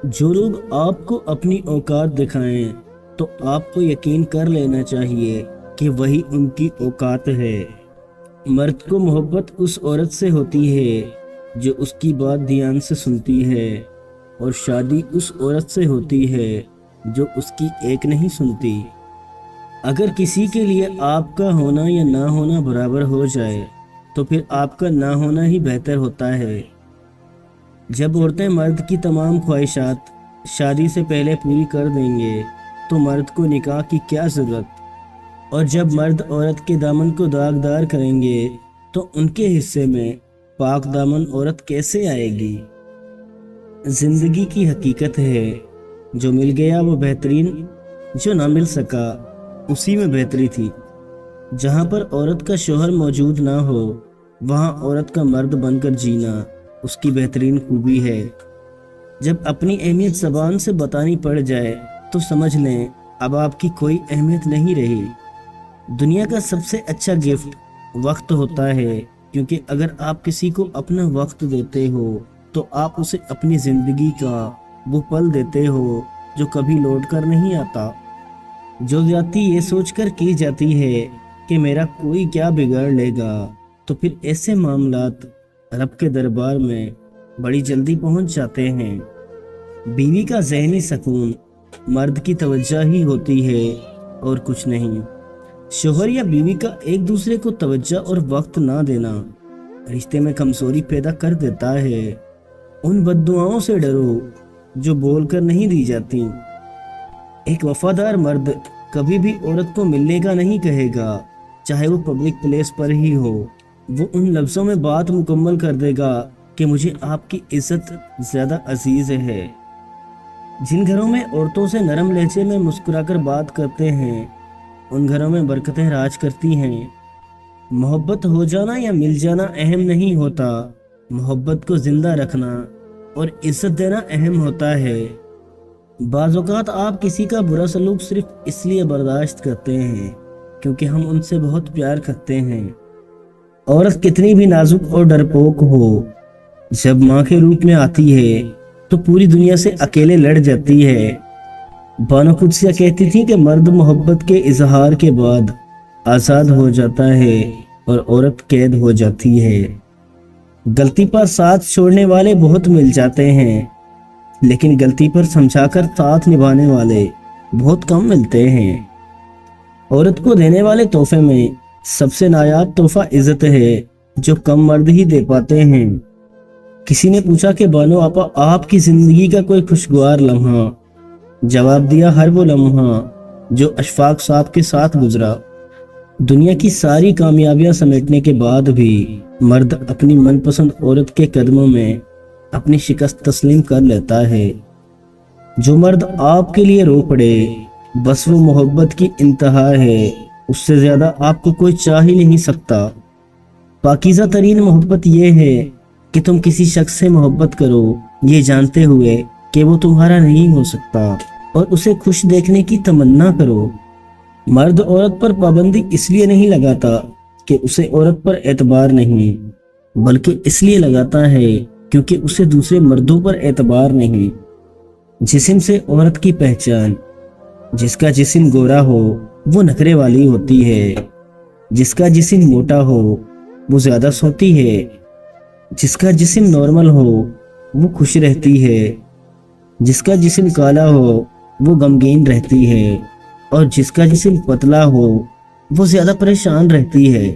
جو لوگ آپ کو اپنی اوقات دکھائیں تو آپ کو یقین کر لینا چاہیے کہ وہی ان کی اوقات ہے۔ مرد کو محبت اس عورت سے ہوتی ہے جو اس کی بات دھیان سے سنتی ہے، اور شادی اس عورت سے ہوتی ہے جو اس کی ایک نہیں سنتی۔ اگر کسی کے لیے آپ کا ہونا یا نہ ہونا برابر ہو جائے تو پھر آپ کا نہ ہونا ہی بہتر ہوتا ہے۔ جب عورتیں مرد کی تمام خواہشات شادی سے پہلے پوری کر دیں گے تو مرد کو نکاح کی کیا ضرورت؟ اور جب مرد عورت کے دامن کو داغدار کریں گے تو ان کے حصے میں پاک دامن عورت کیسے آئے گی؟ زندگی کی حقیقت ہے، جو مل گیا وہ بہترین، جو نہ مل سکا اسی میں بہتری تھی۔ جہاں پر عورت کا شوہر موجود نہ ہو وہاں عورت کا مرد بن کر جینا اس کی بہترین خوبی ہے۔ جب اپنی اہمیت زبان سے بتانی پڑ جائے تو سمجھ لیں اب آپ کی کوئی اہمیت نہیں رہی۔ دنیا کا سب سے اچھا گفٹ وقت ہوتا ہے، کیونکہ اگر آپ کسی کو اپنا وقت دیتے ہو تو آپ اسے اپنی زندگی کا وہ پل دیتے ہو جو کبھی لوٹ کر نہیں آتا۔ جو زیادتی یہ سوچ کر کی جاتی ہے کہ میرا کوئی کیا بگاڑ لے گا، تو پھر ایسے معاملات رب کے دربار میں بڑی جلدی پہنچ جاتے ہیں۔ بیوی کا ذہنی سکون مرد کی توجہ ہی ہوتی ہے اور کچھ نہیں۔ شوہر یا بیوی کا ایک دوسرے کو توجہ اور وقت نہ دینا رشتے میں کمزوری پیدا کر دیتا ہے۔ ان بد دعاؤں سے ڈرو جو بول کر نہیں دی جاتی۔ ایک وفادار مرد کبھی بھی عورت کو ملنے کا نہیں کہے گا، چاہے وہ پبلک پلیس پر ہی ہو۔ وہ ان لفظوں میں بات مکمل کر دے گا کہ مجھے آپ کی عزت زیادہ عزیز ہے۔ جن گھروں میں عورتوں سے نرم لہجے میں مسکرا کر بات کرتے ہیں ان گھروں میں برکتیں راج کرتی ہیں۔ محبت ہو جانا یا مل جانا اہم نہیں ہوتا، محبت کو زندہ رکھنا اور عزت دینا اہم ہوتا ہے۔ بعض اوقات آپ کسی کا برا سلوک صرف اس لیے برداشت کرتے ہیں کیونکہ ہم ان سے بہت پیار کرتے ہیں۔ عورت کتنی بھی نازک اور ڈرپوک ہو، جب ماں کے روپ میں آتی ہے تو پوری دنیا سے اکیلے لڑ جاتی ہے۔ بانو قدسیہ کہتی تھی کہ مرد محبت کے اظہار کے بعد آزاد ہو جاتا ہے اور عورت قید ہو جاتی ہے۔ غلطی پر ساتھ چھوڑنے والے بہت مل جاتے ہیں، لیکن غلطی پر سمجھا کر ساتھ نبھانے والے بہت کم ملتے ہیں۔ عورت کو دینے والے تحفے میں سب سے نایاب تحفہ عزت ہے، جو کم مرد ہی دے پاتے ہیں۔ کسی نے پوچھا کہ بانو آپا، آپ کی زندگی کا کوئی خوشگوار لمحہ؟ جواب دیا، ہر وہ لمحہ جو اشفاق صاحب کے ساتھ گزرا۔ دنیا کی ساری کامیابیاں سمیٹنے کے بعد بھی مرد اپنی من پسند عورت کے قدموں میں اپنی شکست تسلیم کر لیتا ہے۔ جو مرد آپ کے لیے رو پڑے بس وہ محبت کی انتہا ہے، اس سے زیادہ آپ کو کوئی چاہ ہی نہیں سکتا۔ پاکیزہ ترین محبت یہ ہے کہ تم کسی شخص سے محبت کرو یہ جانتے ہوئے کہ وہ تمہارا نہیں ہو سکتا، اور اسے خوش دیکھنے کی تمنا کرو۔ مرد عورت پر پابندی اس لیے نہیں لگاتا کہ اسے عورت پر اعتبار نہیں، بلکہ اس لیے لگاتا ہے کیونکہ اسے دوسرے مردوں پر اعتبار نہیں۔ جسم سے عورت کی پہچان، جس کا جسم گورا ہو وہ نخرے والی ہوتی ہے، جس کا جسم موٹا ہو وہ زیادہ سوتی ہے، جس کا جسم نارمل ہو وہ خوش رہتی ہے، جس کا جسم کالا ہو وہ غمگین رہتی ہے، اور جس کا جسم پتلا ہو وہ زیادہ پریشان رہتی ہے۔